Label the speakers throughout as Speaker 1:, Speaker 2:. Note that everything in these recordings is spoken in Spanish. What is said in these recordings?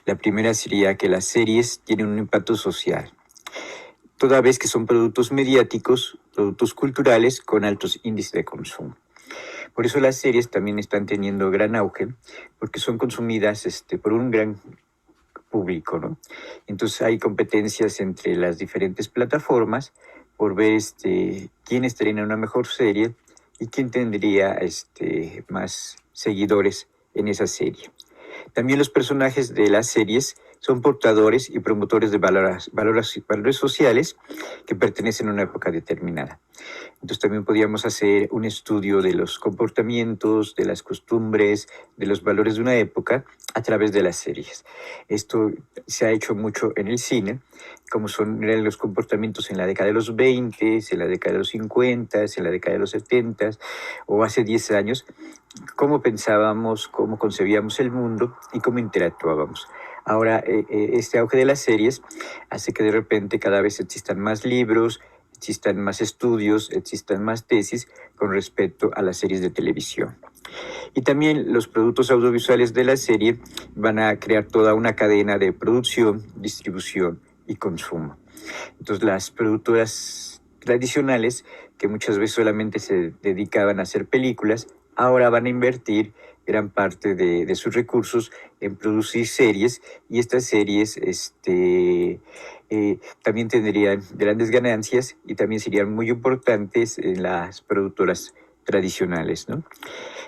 Speaker 1: La primera sería que las series tienen un impacto social, toda vez que son productos mediáticos, productos culturales con altos índices de consumo. Por eso las series también están teniendo gran auge, porque son consumidas por un gran público, ¿no? Entonces hay competencias entre las diferentes plataformas por ver quién estaría en una mejor serie y quién tendría más seguidores en esa serie. También los personajes de las series son portadores y promotores de valores sociales que pertenecen a una época determinada. Entonces también podríamos hacer un estudio de los comportamientos, de las costumbres, de los valores de una época a través de las series. Esto se ha hecho mucho en el cine, como eran los comportamientos en la década de los 20, en la década de los 50, en la década de los 70 o hace 10 años, cómo pensábamos, cómo concebíamos el mundo y cómo interactuábamos. Ahora, este auge de las series hace que de repente cada vez existan más libros, existan más estudios, existan más tesis con respecto a las series de televisión. Y también los productos audiovisuales de la serie van a crear toda una cadena de producción, distribución y consumo. Entonces las productoras tradicionales, que muchas veces solamente se dedicaban a hacer películas, ahora van a invertir gran parte de sus recursos en producir series, y estas series también tendrían grandes ganancias y también serían muy importantes en las productoras tradicionales, ¿no?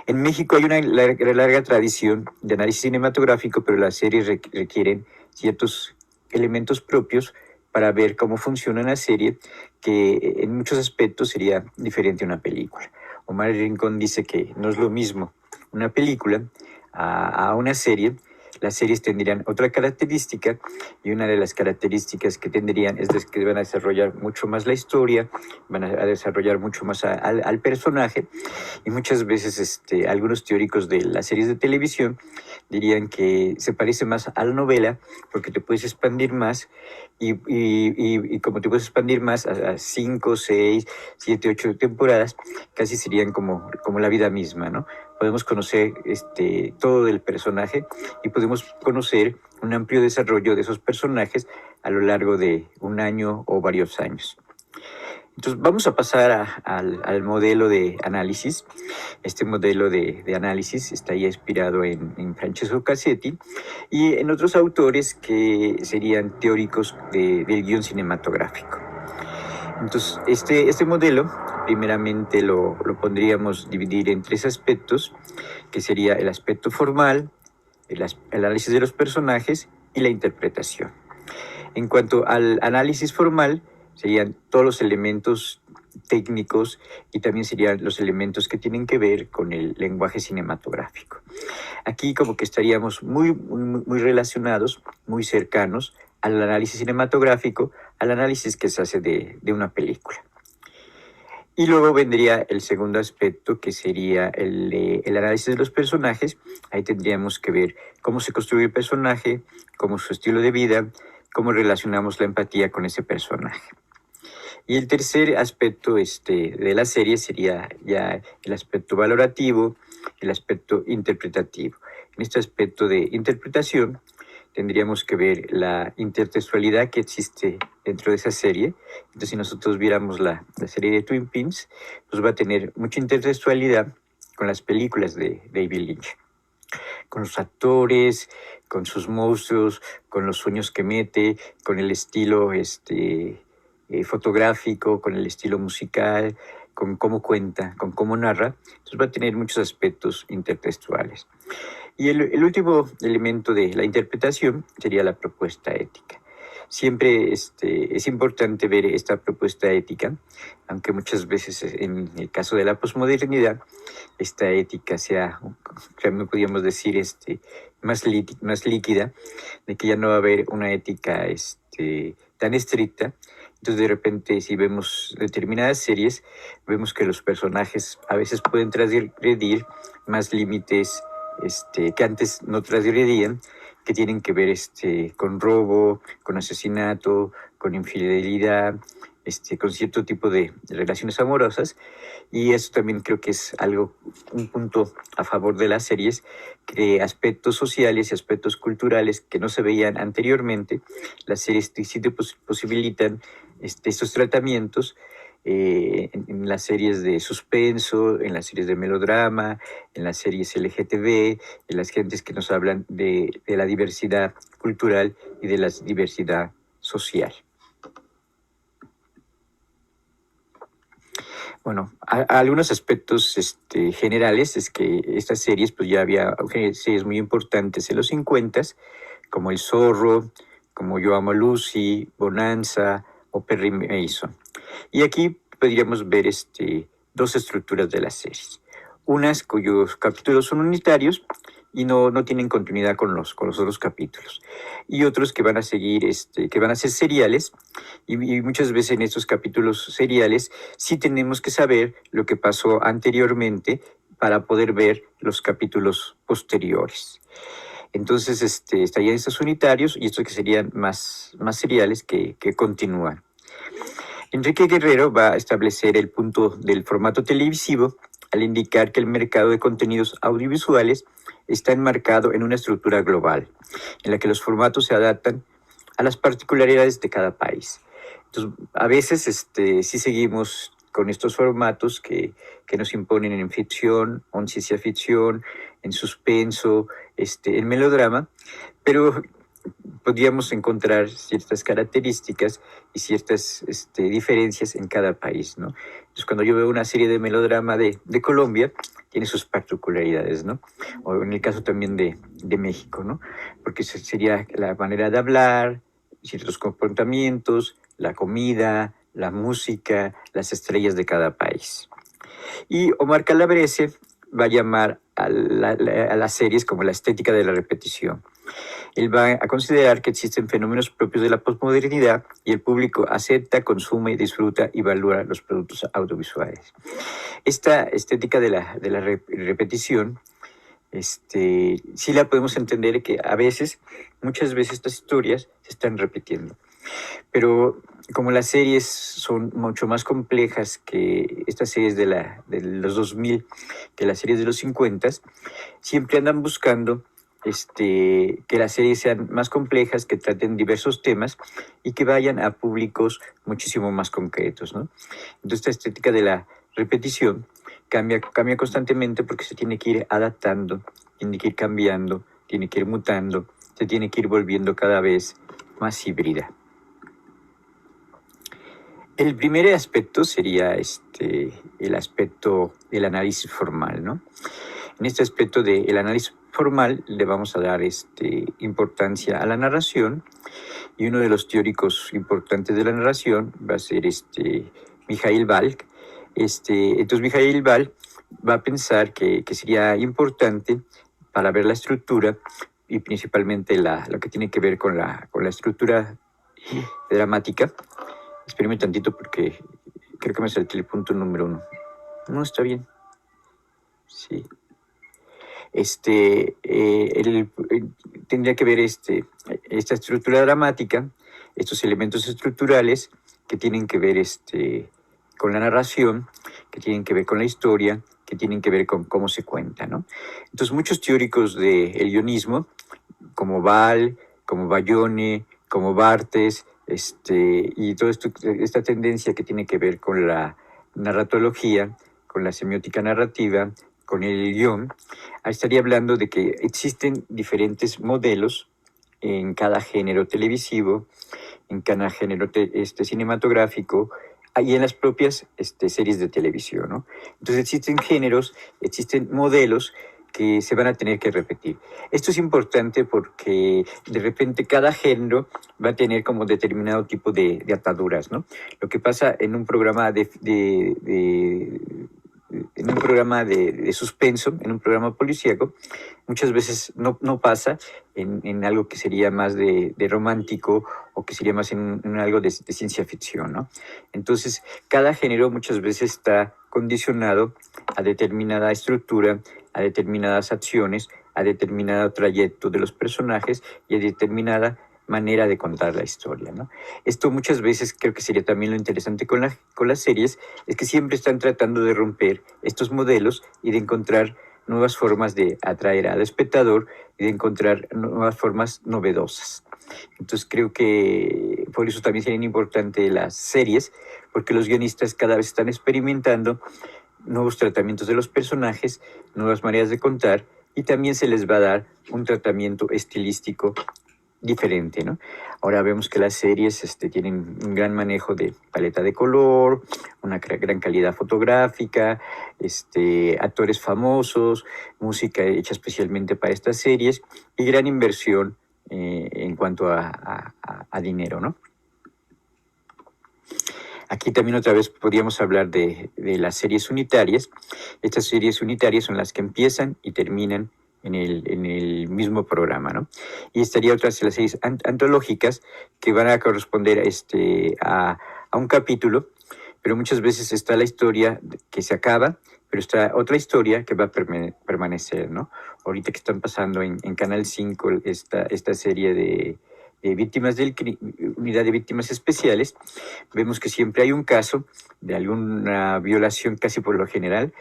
Speaker 1: En México hay una larga tradición de análisis cinematográfico, pero las series requieren ciertos elementos propios para ver cómo funciona una serie, que en muchos aspectos sería diferente a una película. Omar Rincón dice que no es lo mismo una película a una serie. Las series tendrían otra característica, y una de las características que tendrían es que van a desarrollar mucho más la historia, van a desarrollar mucho más al personaje, y muchas veces algunos teóricos de las series de televisión dirían que se parece más a la novela porque te puedes expandir más, y como te puedes expandir más a 5, 6, 7, 8 temporadas, casi serían como la vida misma, ¿no? Podemos conocer todo del personaje y podemos conocer un amplio desarrollo de esos personajes a lo largo de un año o varios años. Entonces vamos a pasar al modelo de análisis. Este modelo de análisis está ya inspirado en Francesco Cassetti y en otros autores que serían teóricos del guión cinematográfico. Entonces este modelo primeramente lo pondríamos dividir en tres aspectos, que sería el aspecto formal, el análisis de los personajes y la interpretación. En cuanto al análisis formal, serían todos los elementos técnicos y también serían los elementos que tienen que ver con el lenguaje cinematográfico. Aquí como que estaríamos muy relacionados, muy cercanos al análisis cinematográfico, al análisis que se hace de una película. Y luego vendría el segundo aspecto, que sería el análisis de los personajes. Ahí tendríamos que ver cómo se construye el personaje, cómo su estilo de vida, cómo relacionamos la empatía con ese personaje. Y el tercer aspecto de la serie sería ya el aspecto valorativo, el aspecto interpretativo. En este aspecto de interpretación tendríamos que ver la intertextualidad que existe dentro de esa serie. Entonces, si nosotros viéramos la serie de Twin Peaks, pues va a tener mucha intertextualidad con las películas de David Lynch, con los actores, con sus monstruos, con los sueños que mete, con el estilo fotográfico, con el estilo musical, con cómo cuenta, con cómo narra. Entonces va a tener muchos aspectos intertextuales. Y el último elemento de la interpretación sería la propuesta ética. Siempre es importante ver esta propuesta ética, aunque muchas veces en el caso de la posmodernidad, esta ética sea, no podríamos decir, más líquida, de que ya no va a haber una ética tan estricta. Entonces, de repente, si vemos determinadas series, vemos que los personajes a veces pueden transgredir más límites que antes no transgredían, que tienen que ver con robo, con asesinato, con infidelidad, con cierto tipo de relaciones amorosas, y eso también creo que es un punto a favor de las series, que aspectos sociales y aspectos culturales que no se veían anteriormente, las series sí te posibilitan estos tratamientos en las series de suspenso, en las series de melodrama, en las series LGTB, en las gentes que nos hablan de la diversidad cultural y de la diversidad social. Bueno, algunos aspectos generales es que estas series, pues ya había series muy importantes en los 50, como El Zorro, como Yo Amo a Lucy, Bonanza o Perry Mason. Y aquí podríamos ver dos estructuras de las series. Unas cuyos capítulos son unitarios y no tienen continuidad con los otros capítulos. Y otros que van a seguir, que van a ser seriales, y muchas veces en estos capítulos seriales sí tenemos que saber lo que pasó anteriormente para poder ver los capítulos posteriores. Entonces, estarían estos unitarios y estos que serían más seriales que continúan. Enrique Guerrero va a establecer el punto del formato televisivo al indicar que el mercado de contenidos audiovisuales está enmarcado en una estructura global, en la que los formatos se adaptan a las particularidades de cada país. Entonces, a veces sí seguimos con estos formatos que nos imponen en ficción, o en ciencia ficción, en suspenso, en melodrama, pero podríamos encontrar ciertas características y ciertas diferencias en cada país, ¿no? Entonces, cuando yo veo una serie de melodrama de Colombia, tiene sus particularidades, ¿no? O en el caso también de México, ¿no? Porque sería la manera de hablar, ciertos comportamientos, la comida, la música, las estrellas de cada país. Y Omar Calabrese va a llamar a las series como la estética de la repetición. Él va a considerar que existen fenómenos propios de la posmodernidad y el público acepta, consume, disfruta y valora los productos audiovisuales. Esta estética de la repetición, sí la podemos entender que muchas veces estas historias se están repitiendo. Pero como las series son mucho más complejas que estas series de los 2000, que las series de los 50, siempre andan buscando que las series sean más complejas, que traten diversos temas y que vayan a públicos muchísimo más concretos, ¿no? Entonces, esta estética de la repetición cambia constantemente porque se tiene que ir adaptando, tiene que ir cambiando, tiene que ir mutando, se tiene que ir volviendo cada vez más híbrida. El primer aspecto sería el aspecto del análisis formal, ¿no? En este aspecto del análisis formal le vamos a dar importancia a la narración, y uno de los teóricos importantes de la narración va a ser Mijaíl Balk. Entonces Mijaíl Balk va a pensar que sería importante para ver la estructura y principalmente lo que tiene que ver con la estructura dramática. Espérame tantito porque creo que me salté el punto número 1. No, está bien. Sí. Tendría que ver esta estructura dramática, estos elementos estructurales que tienen que ver con la narración, que tienen que ver con la historia, que tienen que ver con cómo se cuenta, ¿no? Entonces, muchos teóricos del guionismo, como Ball, como Bayone, como Barthes, y toda esta tendencia que tiene que ver con la narratología, con la semiótica narrativa, con el guión, estaría hablando de que existen diferentes modelos en cada género televisivo, en cada género cinematográfico y en las propias series de televisión, ¿no? Entonces existen géneros, existen modelos que se van a tener que repetir. Esto es importante porque de repente cada género va a tener como determinado tipo de ataduras, ¿no? Lo que pasa en un programa en un programa de suspenso, en un programa policíaco, muchas veces no pasa en algo que sería más de romántico o que sería más en algo de ciencia ficción, ¿no? Entonces, cada género muchas veces está condicionado a determinada estructura, a determinadas acciones, a determinado trayecto de los personajes y a determinada manera de contar la historia, ¿no? Esto muchas veces creo que sería también lo interesante con las series, es que siempre están tratando de romper estos modelos y de encontrar nuevas formas de atraer al espectador y de encontrar nuevas formas novedosas. Entonces creo que por eso también serían importantes las series, porque los guionistas cada vez están experimentando nuevos tratamientos de los personajes, nuevas maneras de contar, y también se les va a dar un tratamiento estilístico diferente, ¿no? Ahora vemos que las series tienen un gran manejo de paleta de color, una gran calidad fotográfica, actores famosos, música hecha especialmente para estas series y gran inversión en cuanto a dinero, ¿no? Aquí también otra vez podríamos hablar de las series unitarias. Estas series unitarias son las que empiezan y terminan en el mismo programa, ¿no? Y estaría otras las series antológicas que van a corresponder a un capítulo, pero muchas veces está la historia que se acaba, pero está otra historia que va a permanecer, ¿no? Ahorita que están pasando en Canal 5 esta serie de víctimas unidad de víctimas especiales, vemos que siempre hay un caso de alguna violación casi por lo general,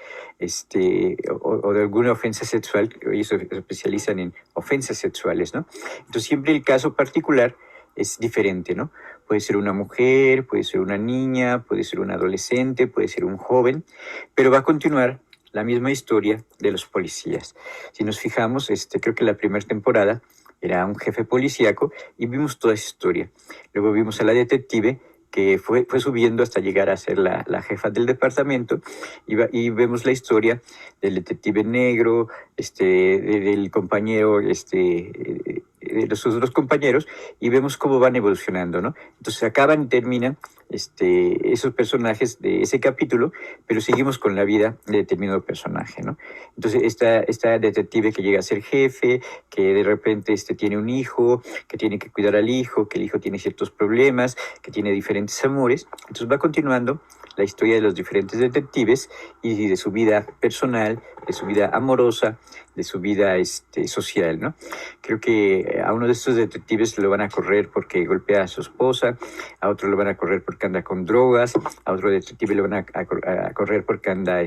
Speaker 1: o de alguna ofensa sexual, ellos se especializan en ofensas sexuales, ¿no? Entonces siempre el caso particular es diferente, ¿no? Puede ser una mujer, puede ser una niña, puede ser un adolescente, puede ser un joven, pero va a continuar la misma historia de los policías. Si nos fijamos, creo que la primera temporada era un jefe policíaco y vimos toda esa historia. Luego vimos a la detective que fue subiendo hasta llegar a ser la jefa del departamento y vemos la historia del detective negro, del compañero, de los otros compañeros y vemos cómo van evolucionando, ¿no? Entonces acaban y terminan esos personajes de ese capítulo, pero seguimos con la vida de determinado personaje, ¿no? Entonces esta detective que llega a ser jefe, que de repente tiene un hijo, que tiene que cuidar al hijo, que el hijo tiene ciertos problemas, que tiene diferentes amores, entonces va continuando la historia de los diferentes detectives y de su vida personal, de su vida amorosa, de su vida social, ¿no? Creo que a uno de estos detectives lo van a correr porque golpea a su esposa, a otro lo van a correr porque anda con drogas, a otro detective lo van a correr porque anda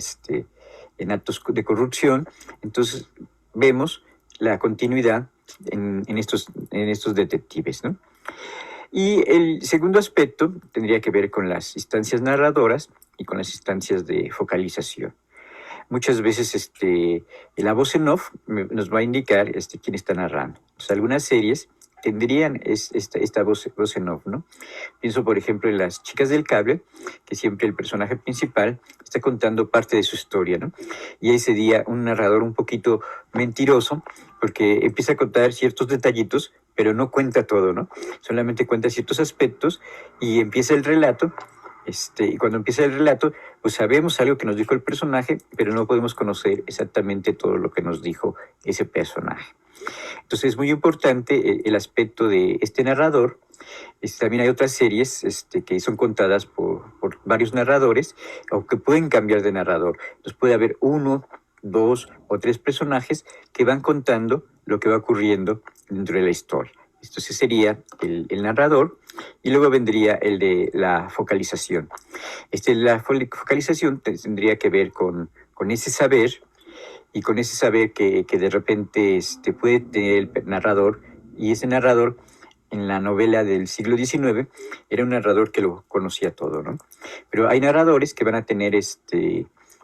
Speaker 1: en actos de corrupción. Entonces vemos la continuidad en estos detectives, ¿no? Y el segundo aspecto tendría que ver con las instancias narradoras y con las instancias de focalización. Muchas veces la voz en off nos va a indicar quién está narrando. Entonces, algunas series tendrían esta voz en off, ¿no? Pienso, por ejemplo, en Las Chicas del Cable, que siempre el personaje principal está contando parte de su historia, ¿no? Y ese día un narrador un poquito mentiroso, porque empieza a contar ciertos detallitos, pero no cuenta todo, ¿no? Solamente cuenta ciertos aspectos y empieza el relato. Y cuando empieza el relato, pues sabemos algo que nos dijo el personaje, pero no podemos conocer exactamente todo lo que nos dijo ese personaje. Entonces es muy importante el aspecto de este narrador. También hay otras series que son contadas por varios narradores o que pueden cambiar de narrador. Entonces puede haber uno, dos o tres personajes que van contando lo que va ocurriendo dentro de la historia. Esto sí sería el narrador y luego vendría el de la focalización. La focalización tendría que ver con ese saber y con ese saber que de repente puede tener el narrador y ese narrador en la novela del siglo XIX era un narrador que lo conocía todo, ¿no? Pero hay narradores que van a tener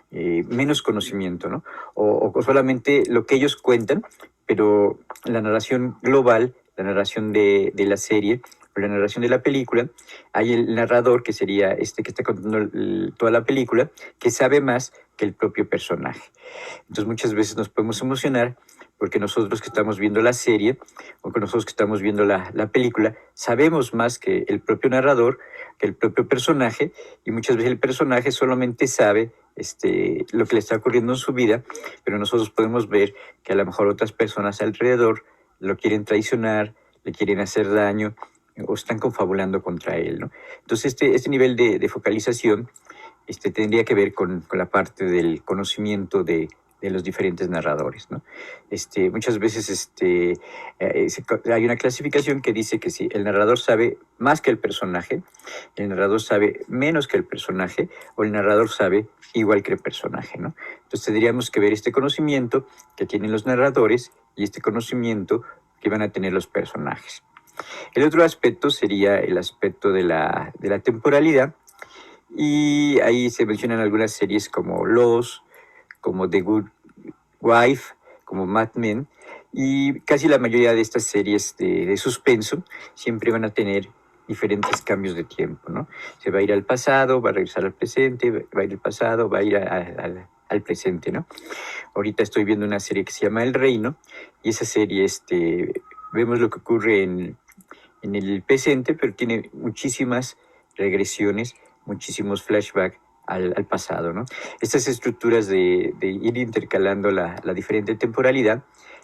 Speaker 1: menos conocimiento, ¿no? O solamente lo que ellos cuentan, pero la narración global, la narración de la serie, o la narración de la película, hay el narrador que sería que está contando toda la película, que sabe más que el propio personaje. Entonces muchas veces nos podemos emocionar porque nosotros que estamos viendo la serie o que nosotros que estamos viendo la película, sabemos más que el propio narrador, que el propio personaje, y muchas veces el personaje solamente sabe lo que le está ocurriendo en su vida, pero nosotros podemos ver que a lo mejor otras personas alrededor lo quieren traicionar, le quieren hacer daño o están confabulando contra él, ¿no? Entonces este nivel de focalización tendría que ver con la parte del conocimiento de de los diferentes narradores, ¿no? Muchas veces hay una clasificación que dice que si el narrador sabe más que el personaje, el narrador sabe menos que el personaje, o el narrador sabe igual que el personaje, ¿no? Entonces tendríamos que ver este conocimiento que tienen los narradores y este conocimiento que van a tener los personajes. El otro aspecto sería el aspecto de la temporalidad, y ahí se mencionan algunas series como Lost, como The Good Wife, como Mad Men, y casi la mayoría de estas series de suspenso siempre van a tener diferentes cambios de tiempo, ¿no? Se va a ir al pasado, va a regresar al presente, va a ir al pasado, va a ir al presente, ¿no? Ahorita estoy viendo una serie que se llama El Reino, y esa serie, vemos lo que ocurre en el presente, pero tiene muchísimas regresiones, muchísimos flashbacks al pasado, ¿no? Estas estructuras de ir intercalando la diferente temporalidad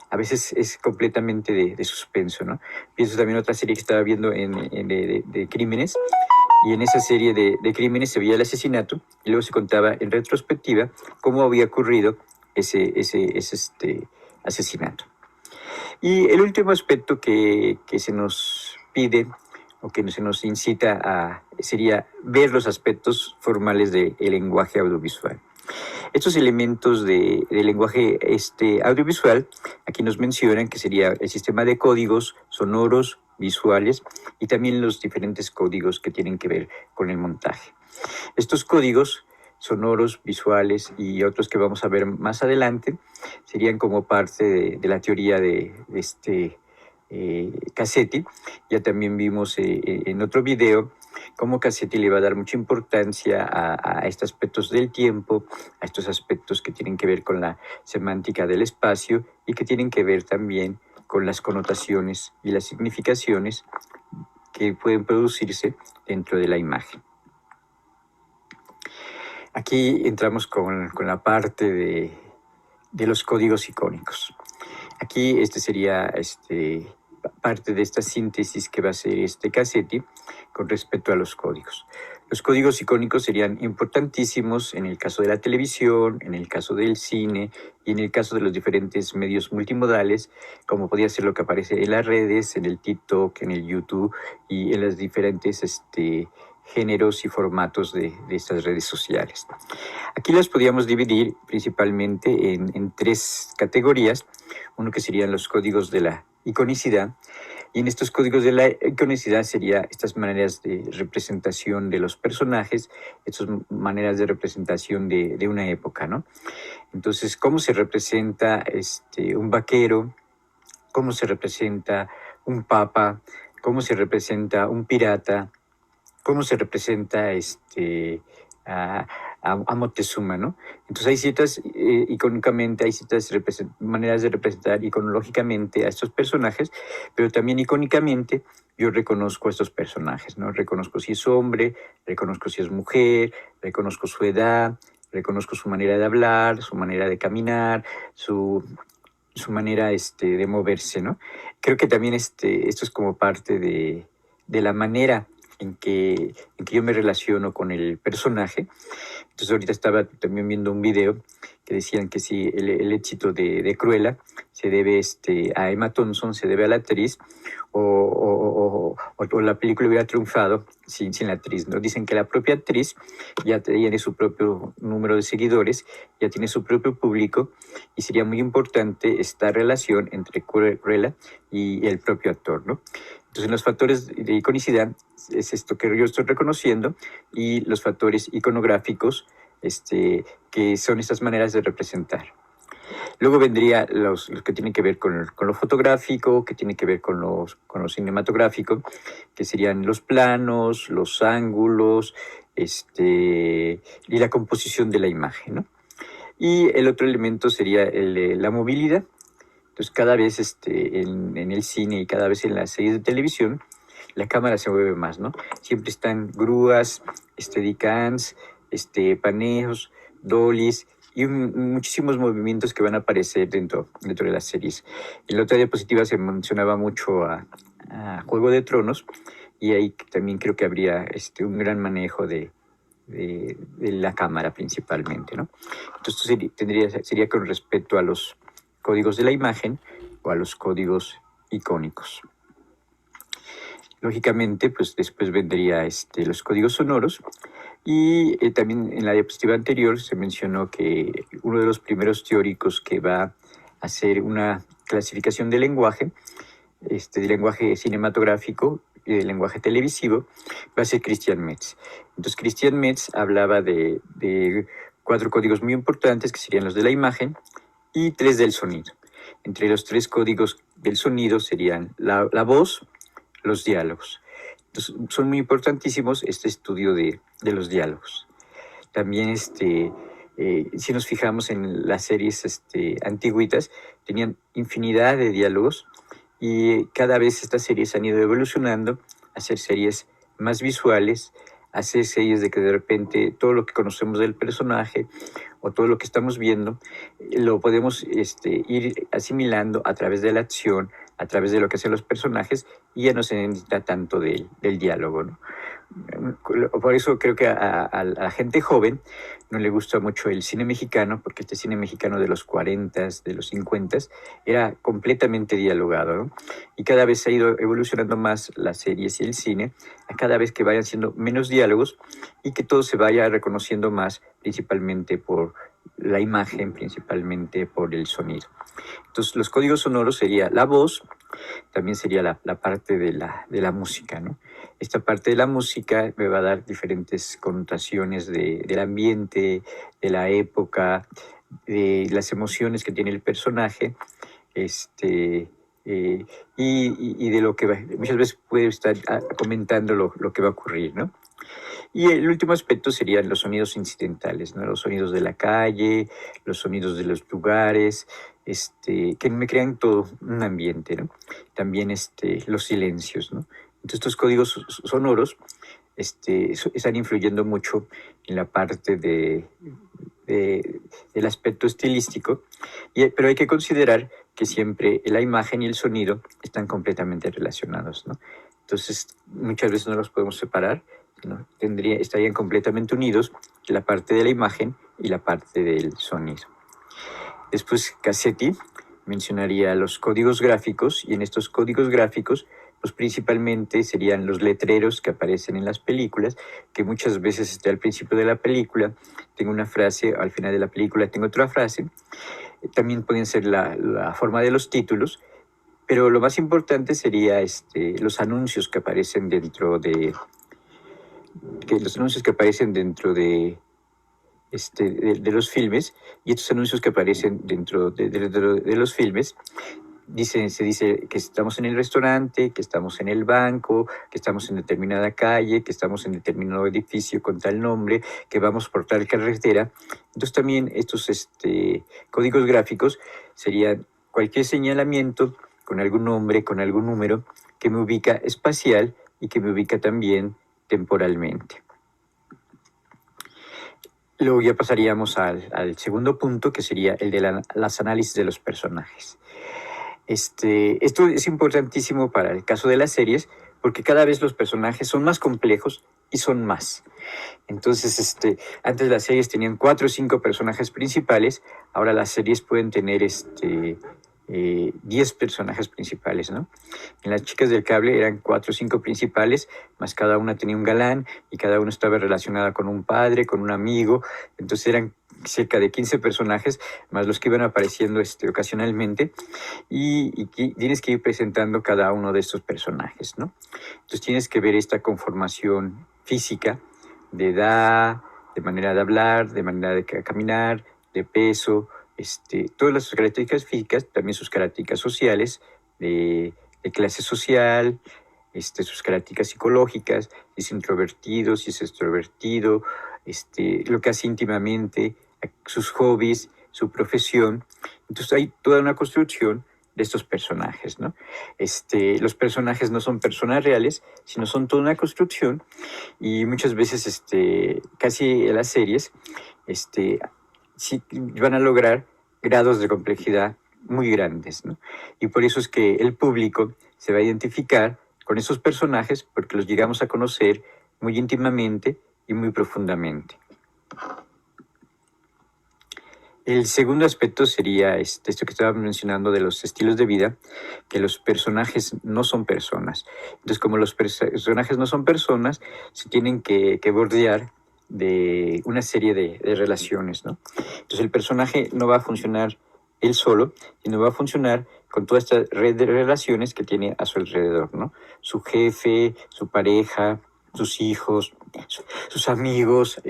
Speaker 1: a veces es completamente de suspenso, ¿no? Pienso también en otra serie que estaba viendo de crímenes, y en esa serie de crímenes se veía el asesinato y luego se contaba en retrospectiva cómo había ocurrido ese asesinato. Y el último aspecto que se nos pide o que se nos incita sería ver los aspectos formales del lenguaje audiovisual. Estos elementos de lenguaje audiovisual, aquí nos mencionan que sería el sistema de códigos sonoros, visuales, y también los diferentes códigos que tienen que ver con el montaje. Estos códigos sonoros, visuales y otros que vamos a ver más adelante serían como parte de la teoría de Cassetti. Ya también vimos en otro video cómo Cassetti le va a dar mucha importancia a estos aspectos del tiempo, a estos aspectos que tienen que ver con la semántica del espacio y que tienen que ver también con las connotaciones y las significaciones que pueden producirse dentro de la imagen. Aquí entramos con la parte de los códigos icónicos. Aquí sería parte de esta síntesis que va a hacer Cassetti con respecto a los códigos. Los códigos icónicos serían importantísimos en el caso de la televisión, en el caso del cine y en el caso de los diferentes medios multimodales, como podría ser lo que aparece en las redes, en el TikTok, en el YouTube y en las diferentes géneros y formatos de estas redes sociales. Aquí las podríamos dividir principalmente en tres categorías. Uno que serían los códigos de la iconicidad, y en estos códigos de la iconicidad serían estas maneras de representación de los personajes, estas maneras de representación de una época, ¿no? Entonces, ¿cómo se representa un vaquero? ¿Cómo se representa un papa? ¿Cómo se representa un pirata? ¿Cómo se representa a Moctezuma, ¿no? Entonces hay ciertas, icónicamente, hay ciertas maneras de representar iconológicamente a estos personajes, pero también icónicamente yo reconozco a estos personajes, ¿no? Reconozco si es hombre, reconozco si es mujer, reconozco su edad, reconozco su manera de hablar, su manera de caminar, su manera de moverse, ¿no? Creo que también esto es como parte de la manera en que yo me relaciono con el personaje. Entonces ahorita estaba también viendo un video que decían que si el éxito de Cruella se debe a Emma Thompson, se debe a la actriz, o la película hubiera triunfado sin la actriz, ¿no? Dicen que la propia actriz ya tiene su propio número de seguidores, ya tiene su propio público, y sería muy importante esta relación entre Cruella y el propio actor, ¿no? Entonces, los factores de iconicidad es esto que yo estoy reconociendo, y los factores iconográficos, que son estas maneras de representar. Luego vendría los que tienen que ver con lo fotográfico, que tienen que ver con lo cinematográfico, que serían los planos, los ángulos, y la composición de la imagen, ¿no? Y el otro elemento sería la movilidad. Entonces, cada vez en el cine y cada vez en las series de televisión, la cámara se mueve más, ¿no? Siempre están grúas, steadicams, paneos, dollies y muchísimos movimientos que van a aparecer dentro de las series. En la otra diapositiva se mencionaba mucho a Juego de Tronos, y ahí también creo que habría un gran manejo de de la cámara principalmente, ¿no? Entonces sería con respecto a los códigos de la imagen o a los códigos icónicos. Lógicamente, pues después vendría los códigos sonoros y también en la diapositiva anterior se mencionó que uno de los primeros teóricos que va a hacer una clasificación del lenguaje cinematográfico y del lenguaje televisivo, va a ser Christian Metz. Entonces, Christian Metz hablaba de 4 códigos muy importantes, que serían los de la imagen, y 3 del sonido. Entre los 3 códigos del sonido serían la voz, los diálogos. Entonces, son muy importantísimos este estudio de los diálogos. También, si nos fijamos en las series antiguitas, tenían infinidad de diálogos y cada vez estas series han ido evolucionando a ser series más visuales, a ser series de que de repente todo lo que conocemos del personaje o todo lo que estamos viendo lo podemos ir asimilando a través de la acción, a través de lo que hacen los personajes, y ya no se necesita tanto del diálogo, ¿no? Por eso creo que a la gente joven no le gusta mucho el cine mexicano, porque este cine mexicano de los 40, de los 50, era completamente dialogado, ¿no? Y cada vez se ha ido evolucionando más las series y el cine, a cada vez que vayan siendo menos diálogos y que todo se vaya reconociendo más, principalmente por la imagen, principalmente por el sonido. Entonces, los códigos sonoros sería la voz, también sería la parte de la música, ¿no? Esta parte de la música me va a dar diferentes connotaciones del ambiente, de la época, de las emociones que tiene el personaje, y de lo que muchas veces puede estar comentando lo que va a ocurrir, ¿no? Y el último aspecto serían los sonidos incidentales, ¿no? Los sonidos de la calle, los sonidos de los lugares, que me crean todo un ambiente, ¿no? También los silencios, ¿no? Entonces estos códigos sonoros están influyendo mucho en la parte del aspecto estilístico, pero hay que considerar que siempre la imagen y el sonido están completamente relacionados, ¿no? Entonces muchas veces no los podemos separar, ¿no? Estarían completamente unidos la parte de la imagen y la parte del sonido. Después Cassetti mencionaría los códigos gráficos, y en estos códigos gráficos pues principalmente serían los letreros que aparecen en las películas, que muchas veces al principio de la película tengo una frase, al final de la película tengo otra frase. También pueden ser la forma de los títulos, pero lo más importante sería los anuncios que aparecen dentro de los filmes, y estos anuncios que aparecen dentro de los filmes se dice que estamos en el restaurante, que estamos en el banco, que estamos en determinada calle, que estamos en determinado edificio con tal nombre, que vamos por tal carretera. Entonces también estos códigos gráficos serían cualquier señalamiento con algún nombre, con algún número, que me ubica espacial y que me ubica también temporalmente. Luego ya pasaríamos al segundo punto, que sería el de las análisis de los personajes. Esto es importantísimo para el caso de las series, porque cada vez los personajes son más complejos y son más. Entonces, antes las series tenían 4 o 5 personajes principales, ahora las series pueden tener 10 personajes principales, ¿no? En Las Chicas del Cable eran 4 o 5 principales, más cada una tenía un galán y cada uno estaba relacionada con un padre, con un amigo. Entonces eran cerca de 15 personajes, más los que iban apareciendo ocasionalmente, y tienes que ir presentando cada uno de estos personajes, ¿no? Entonces tienes que ver esta conformación física, de edad, de manera de hablar, de manera de caminar, de peso, todas las características físicas, también sus características sociales, de clase social, sus características psicológicas, si es introvertido, si es extrovertido, lo que hace íntimamente, sus hobbies, su profesión. Entonces hay toda una construcción de estos personajes, ¿no? Los personajes no son personas reales, sino son toda una construcción, y muchas veces casi en las series sí van a lograr grados de complejidad muy grandes, ¿no? Y por eso es que el público se va a identificar con esos personajes, porque los llegamos a conocer muy íntimamente y muy profundamente. El segundo aspecto sería esto que estaba mencionando de los estilos de vida, que los personajes no son personas. Entonces, como los personajes no son personas, se tienen que bordear de una serie de relaciones, ¿no? Entonces, el personaje no va a funcionar él solo, sino va a funcionar con toda esta red de relaciones que tiene a su alrededor, ¿no? Su jefe, su pareja, sus hijos, sus amigos,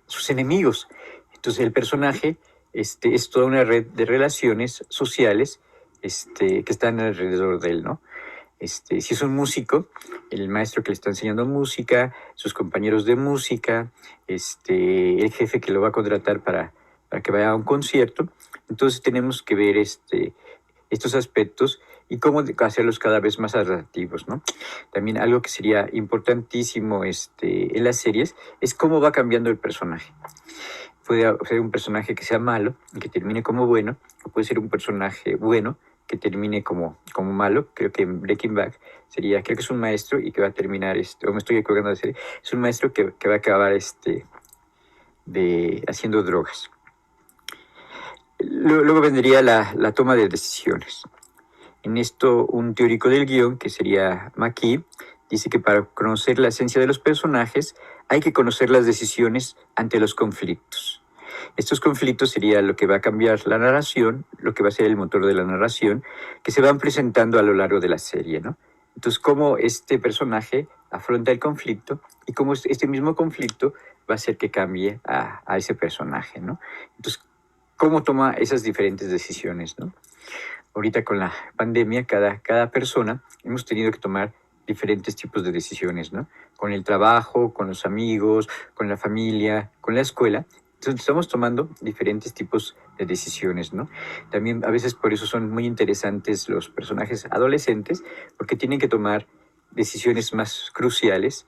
Speaker 1: sus enemigos. Entonces el personaje es toda una red de relaciones sociales que están alrededor de él, ¿no? Si es un músico, el maestro que le está enseñando música, sus compañeros de música, el jefe que lo va a contratar para que vaya a un concierto. Entonces tenemos que ver estos aspectos y cómo hacerlos cada vez más atractivos, ¿no? También algo que sería importantísimo en las series es cómo va cambiando el personaje. Puede ser un personaje que sea malo y que termine como bueno, o puede ser un personaje bueno que termine como malo. Creo que en Breaking Bad creo que es un maestro y que va a terminar, o me estoy equivocando de serie, es un maestro que va a acabar haciendo drogas. Luego vendría la toma de decisiones. En esto, un teórico del guión, que sería McKee, dice que para conocer la esencia de los personajes hay que conocer las decisiones ante los conflictos. Estos conflictos sería lo que va a cambiar la narración, lo que va a ser el motor de la narración, que se van presentando a lo largo de la serie, ¿no? Entonces, cómo este personaje afronta el conflicto y cómo este mismo conflicto va a hacer que cambie a ese personaje, ¿no? Entonces, cómo toma esas diferentes decisiones, ¿no? Ahorita con la pandemia, cada persona hemos tenido que tomar diferentes tipos de decisiones, ¿no? Con el trabajo, con los amigos, con la familia, con la escuela. Entonces estamos tomando diferentes tipos de decisiones, ¿no? También a veces por eso son muy interesantes los personajes adolescentes, porque tienen que tomar decisiones más cruciales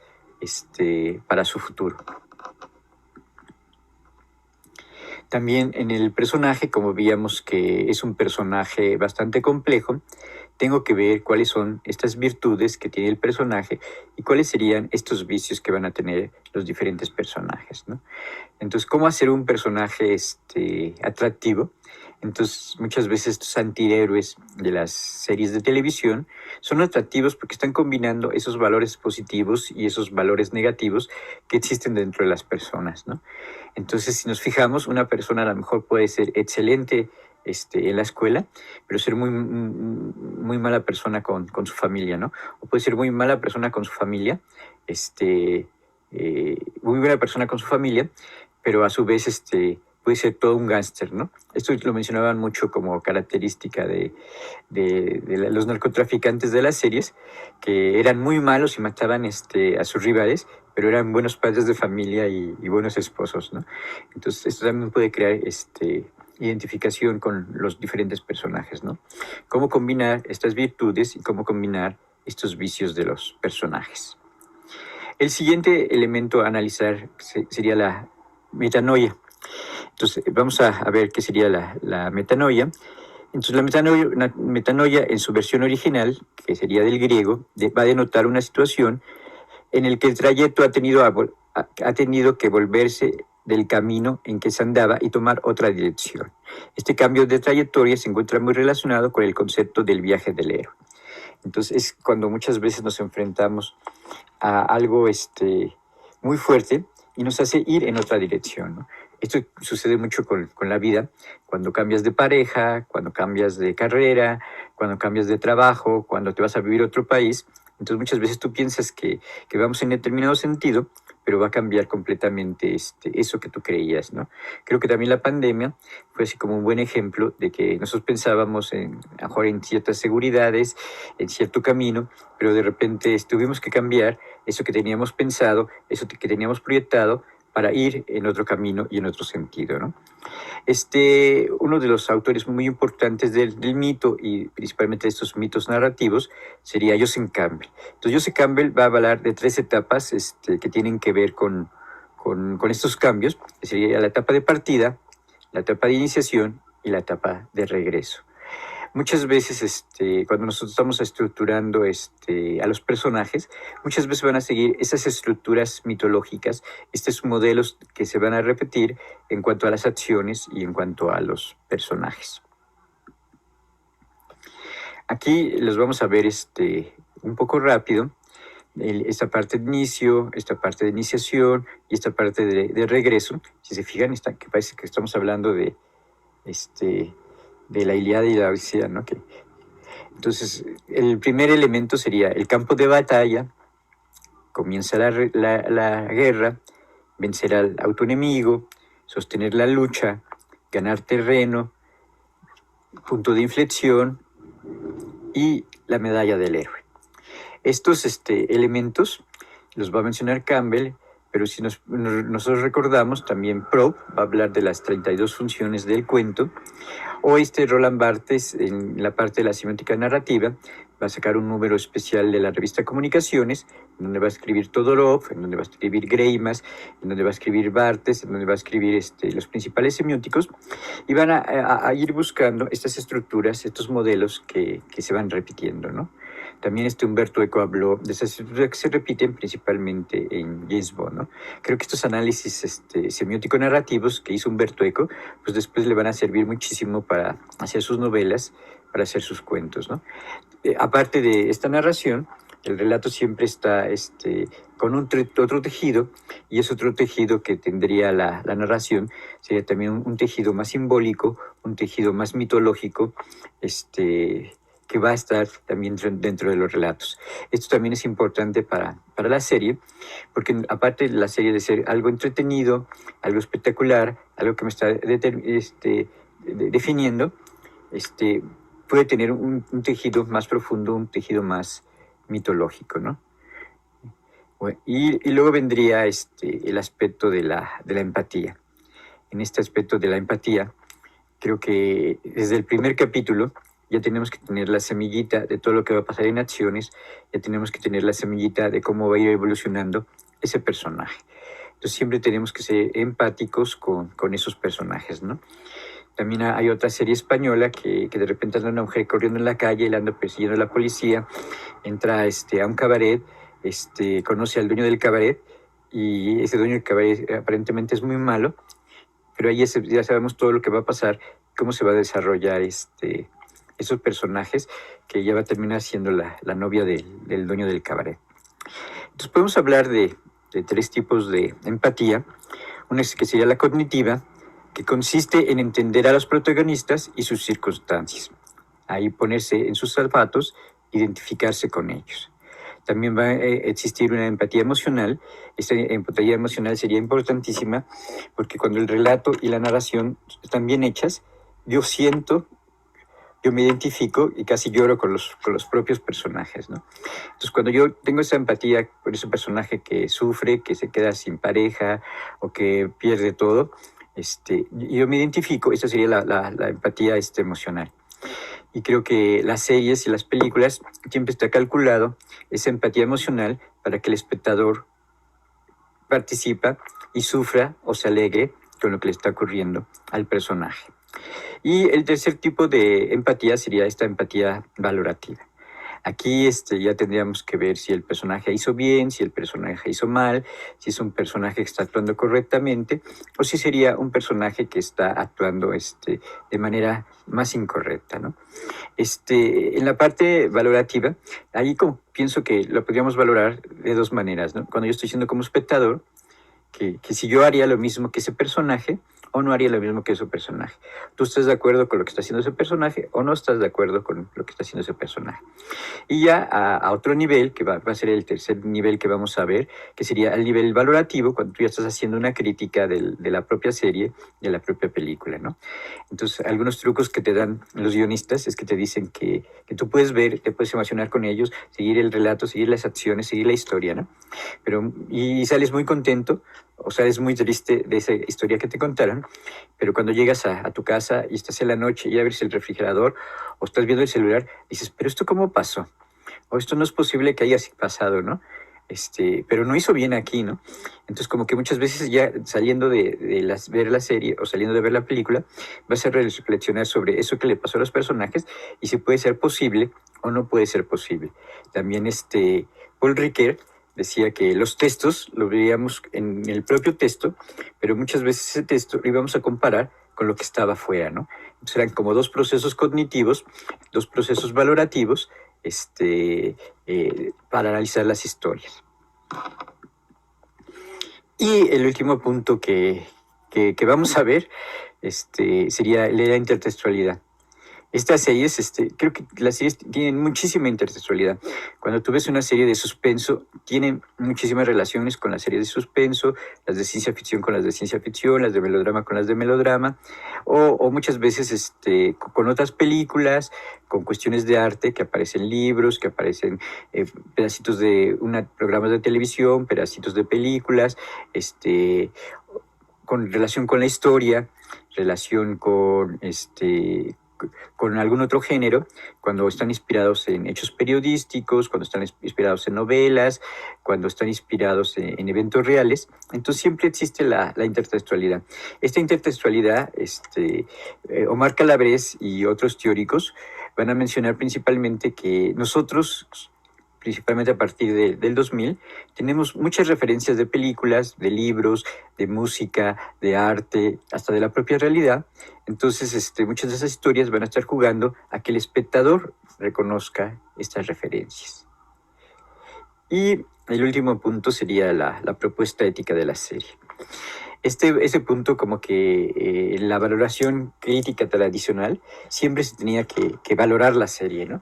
Speaker 1: para su futuro. También en el personaje, como veíamos que es un personaje bastante complejo, tengo que ver cuáles son estas virtudes que tiene el personaje y cuáles serían estos vicios que van a tener los diferentes personajes, ¿no? Entonces, ¿cómo hacer un personaje atractivo? Entonces, muchas veces estos antihéroes de las series de televisión son atractivos porque están combinando esos valores positivos y esos valores negativos que existen dentro de las personas, ¿no? Entonces, si nos fijamos, una persona a lo mejor puede ser excelente en la escuela, pero ser muy mala persona con su familia, ¿no? O puede ser muy mala persona con su familia, muy buena persona con su familia, pero a su vez puede ser todo un gángster, ¿no? Esto lo mencionaban mucho como característica de los narcotraficantes de las series, que eran muy malos y mataban a sus rivales, pero eran buenos padres de familia y buenos esposos, ¿no? Entonces esto también puede crear identificación con los diferentes personajes, ¿no? Cómo combinar estas virtudes y cómo combinar estos vicios de los personajes. El siguiente elemento a analizar sería la metanoia. Entonces, vamos a ver qué sería la metanoia. Entonces, la metanoia en su versión original, que sería del griego, va a denotar una situación en la que el trayecto ha tenido que volverse del camino en que se andaba y tomar otra dirección. Este cambio de trayectoria se encuentra muy relacionado con el concepto del viaje del héroe. Entonces, es cuando muchas veces nos enfrentamos a algo muy fuerte y nos hace ir en otra dirección, ¿no? Esto sucede mucho con la vida, cuando cambias de pareja, cuando cambias de carrera, cuando cambias de trabajo, cuando te vas a vivir a otro país. Entonces muchas veces tú piensas que vamos en determinado sentido, pero va a cambiar completamente eso que tú creías, ¿no? Creo que también la pandemia fue así como un buen ejemplo de que nosotros pensábamos a lo mejor en ciertas seguridades, en cierto camino, pero de repente tuvimos que cambiar eso que teníamos pensado, eso que teníamos proyectado, para ir en otro camino y en otro sentido, ¿no? Uno de los autores muy importantes del mito y principalmente de estos mitos narrativos sería Joseph Campbell. Entonces Joseph Campbell va a hablar de 3 etapas que tienen que ver con estos cambios, que sería la etapa de partida, la etapa de iniciación y la etapa de regreso. Muchas veces, cuando nosotros estamos estructurando a los personajes, muchas veces van a seguir esas estructuras mitológicas, estos modelos que se van a repetir en cuanto a las acciones y en cuanto a los personajes. Aquí los vamos a ver un poco rápido. Esta parte de inicio, esta parte de iniciación y esta parte de regreso. Si se fijan, que parece que estamos hablando de la Ilíada y la Odisea, ¿no? Entonces, el primer elemento sería el campo de batalla. Comienza la guerra, vencer al autoenemigo, sostener la lucha, ganar terreno, punto de inflexión y la medalla del héroe. Estos elementos los va a mencionar Campbell, pero si nosotros recordamos, también Proust va a hablar de las 32 funciones del cuento, o Roland Barthes, en la parte de la semiótica narrativa, va a sacar un número especial de la revista Comunicaciones, en donde va a escribir Todorov, en donde va a escribir Greimas, en donde va a escribir Barthes, en donde va a escribir los principales semióticos, y van a ir buscando estas estructuras, estos modelos que se van repitiendo, ¿no? También Humberto Eco habló de esas estructuras que se repiten principalmente en James Bond, ¿no? Creo que estos análisis semiótico-narrativos que hizo Humberto Eco, pues después le van a servir muchísimo para hacer sus novelas, para hacer sus cuentos, ¿no? Aparte de esta narración, el relato siempre está con otro tejido, y ese otro tejido que tendría la narración sería también un tejido más simbólico, un tejido más mitológico, que va a estar también dentro de los relatos. Esto también es importante para la serie, porque aparte de la serie de ser algo entretenido, algo espectacular, algo que me está definiendo, puede tener un tejido más profundo, un tejido más mitológico, ¿no? Y luego vendría el aspecto de la empatía. En este aspecto de la empatía, creo que desde el primer capítulo ya tenemos que tener la semillita de todo lo que va a pasar en acciones, ya tenemos que tener la semillita de cómo va a ir evolucionando ese personaje. Entonces siempre tenemos que ser empáticos con esos personajes, ¿no? También hay otra serie española que de repente anda una mujer corriendo en la calle, le anda persiguiendo a la policía, entra a un cabaret, conoce al dueño del cabaret, y ese dueño del cabaret aparentemente es muy malo, pero ahí ya sabemos todo lo que va a pasar, cómo se va a desarrollar esos personajes, que ella va a terminar siendo la novia del dueño del cabaret. Entonces podemos hablar de 3 tipos de empatía. Una que sería la cognitiva, que consiste en entender a los protagonistas y sus circunstancias. Ahí ponerse en sus zapatos, identificarse con ellos. También va a existir una empatía emocional. Esta empatía emocional sería importantísima porque cuando el relato y la narración están bien hechas, yo siento, yo me identifico y casi lloro con los propios personajes, ¿no? Entonces, cuando yo tengo esa empatía por ese personaje que sufre, que se queda sin pareja o que pierde todo, yo me identifico. Esa sería la empatía emocional. Y creo que las series y las películas siempre está calculado esa empatía emocional para que el espectador participa y sufra o se alegre con lo que le está ocurriendo al personaje. Y el tercer tipo de empatía sería esta empatía valorativa. Aquí ya tendríamos que ver si el personaje hizo bien, si el personaje hizo mal, si es un personaje que está actuando correctamente o si sería un personaje que está actuando de manera más incorrecta, ¿no? En la parte valorativa, ahí pienso que lo podríamos valorar de 2 maneras, ¿no? Cuando yo estoy siendo como espectador, que si yo haría lo mismo que ese personaje o no haría lo mismo que ese personaje. ¿Tú estás de acuerdo con lo que está haciendo ese personaje o no estás de acuerdo con lo que está haciendo ese personaje? Y ya a otro nivel, que va a ser el tercer nivel que vamos a ver, que sería el nivel valorativo, cuando tú ya estás haciendo una crítica de la propia serie, de la propia película, ¿no? Entonces, algunos trucos que te dan los guionistas es que te dicen que tú puedes ver, te puedes emocionar con ellos, seguir el relato, seguir las acciones, seguir la historia, ¿no? Y sales muy contento o sales muy triste de esa historia que te contaron, pero cuando llegas a tu casa y estás en la noche y abres el refrigerador o estás viendo el celular, dices, pero ¿esto cómo pasó? O esto no es posible que haya así pasado, ¿no? pero no hizo bien aquí, ¿no? Entonces, como que muchas veces ya saliendo de ver la serie o saliendo de ver la película, vas a reflexionar sobre eso que le pasó a los personajes y si puede ser posible o no puede ser posible. También Paul Ricoeur decía que los textos lo veíamos en el propio texto, pero muchas veces ese texto lo íbamos a comparar con lo que estaba afuera, ¿no? Entonces eran como dos procesos cognitivos, dos procesos valorativos, para analizar las historias. Y el último punto que vamos a ver sería la intertextualidad. Estas series, creo que las series tienen muchísima intertextualidad. Cuando tú ves una serie de suspenso, tienen muchísimas relaciones con las series de suspenso, las de ciencia ficción con las de ciencia ficción, las de melodrama con las de melodrama, o muchas veces con otras películas, con cuestiones de arte que aparecen libros, que aparecen pedacitos de programas de televisión, pedacitos de películas, con relación con la historia, relación con algún otro género, cuando están inspirados en hechos periodísticos, cuando están inspirados en novelas, cuando están inspirados en eventos reales. Entonces siempre existe la intertextualidad. Esta intertextualidad, Omar Calabrés y otros teóricos van a mencionar principalmente que nosotros, principalmente a partir del 2000, tenemos muchas referencias de películas, de libros, de música, de arte, hasta de la propia realidad. Entonces, muchas de esas historias van a estar jugando a que el espectador reconozca estas referencias. Y el último punto sería la propuesta ética de la serie. Ese punto como que la valoración crítica tradicional siempre se tenía que valorar la serie, ¿no?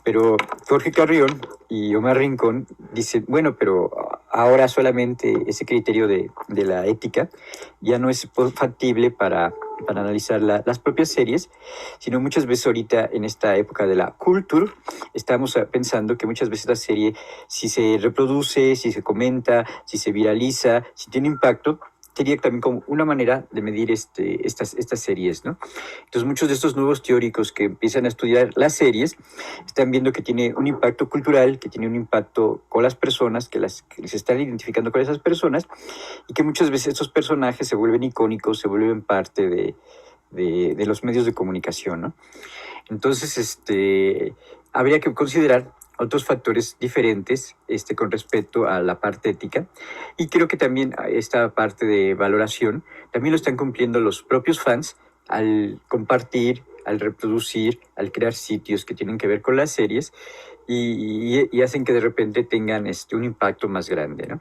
Speaker 1: Pero Jorge Carrión y Omar Rincón dicen, bueno, pero ahora solamente ese criterio de la ética ya no es factible para analizar las propias series, sino muchas veces ahorita en esta época de la culture estamos pensando que muchas veces la serie, si se reproduce, si se comenta, si se viraliza, si tiene impacto, sería también como una manera de medir estas series, ¿no? Entonces muchos de estos nuevos teóricos que empiezan a estudiar las series están viendo que tiene un impacto cultural, que tiene un impacto con las personas, que se están identificando con esas personas y que muchas veces estos personajes se vuelven icónicos, se vuelven parte de los medios de comunicación, ¿no? Entonces, habría que considerar otros factores diferentes con respecto a la parte ética. Y creo que también esta parte de valoración también lo están cumpliendo los propios fans al compartir, al reproducir, al crear sitios que tienen que ver con las series y hacen que de repente tengan un impacto más grande, ¿no?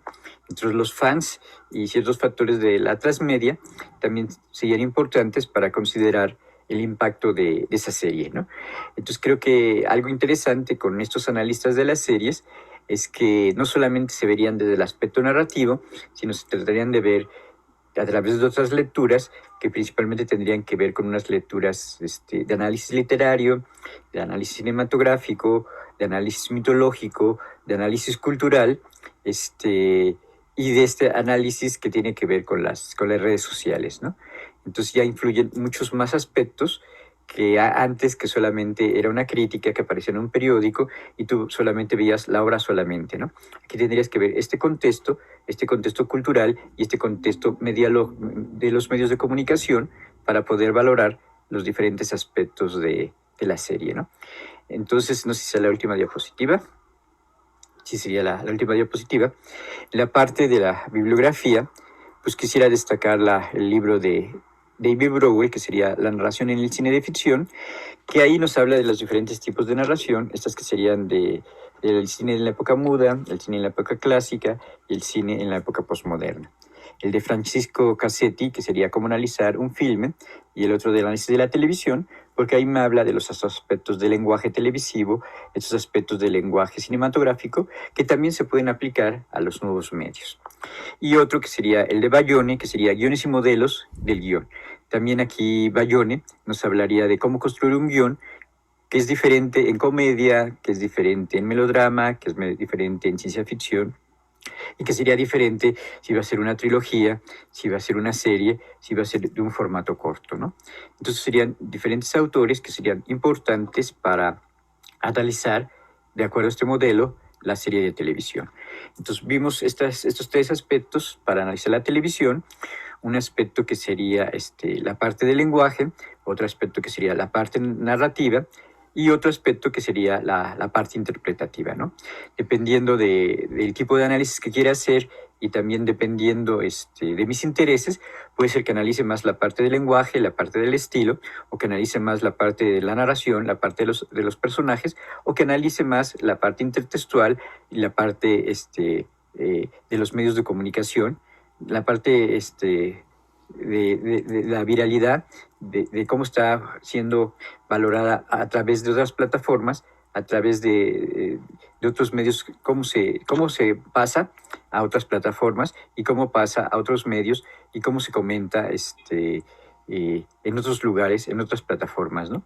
Speaker 1: Entonces los fans y ciertos factores de la transmedia también serían importantes para considerar el impacto de esa serie, ¿no? Entonces creo que algo interesante con estos analistas de las series es que no solamente se verían desde el aspecto narrativo, sino se tratarían de ver a través de otras lecturas que principalmente tendrían que ver con unas lecturas de análisis literario, de análisis cinematográfico, de análisis mitológico, de análisis cultural, y de este análisis que tiene que ver con las redes sociales, ¿no? Entonces ya influyen muchos más aspectos que antes, que solamente era una crítica que aparecía en un periódico y tú solamente veías la obra solamente, ¿no? Aquí tendrías que ver este contexto cultural y este contexto de los medios de comunicación para poder valorar los diferentes aspectos de la serie, ¿no? Entonces, no sé si es la última diapositiva. Sí, sería la última diapositiva. En la parte de la bibliografía, pues quisiera destacar el libro de David Browell, que sería La narración en el cine de ficción, que ahí nos habla de los diferentes tipos de narración, estas que serían del cine en la época muda, el cine en la época clásica y el cine en la época postmoderna. El de Francisco Cassetti, que sería cómo analizar un filme, y el otro del análisis de la televisión, porque ahí me habla de los aspectos del lenguaje televisivo, estos aspectos del lenguaje cinematográfico, que también se pueden aplicar a los nuevos medios. Y otro que sería el de Bayone, que sería guiones y modelos del guión. También aquí Bayone nos hablaría de cómo construir un guión que es diferente en comedia, que es diferente en melodrama, que es diferente en ciencia ficción, y que sería diferente si va a ser una trilogía, si va a ser una serie, si va a ser de un formato corto, ¿no? Entonces serían diferentes autores que serían importantes para analizar, de acuerdo a este modelo, la serie de televisión. Entonces vimos estos tres aspectos para analizar la televisión. Un aspecto que sería la parte del lenguaje, otro aspecto que sería la parte narrativa y otro aspecto que sería la parte interpretativa, ¿no? Dependiendo del tipo de análisis que quiera hacer y también dependiendo de mis intereses, puede ser que analice más la parte del lenguaje, la parte del estilo, o que analice más la parte de la narración, la parte de los personajes, o que analice más la parte intertextual y la parte de los medios de comunicación, la parte de la viralidad, de cómo está siendo valorada a través de otras plataformas, a través de otros medios, cómo se pasa a otras plataformas y cómo pasa a otros medios y cómo se comenta en otros lugares, en otras plataformas, ¿no?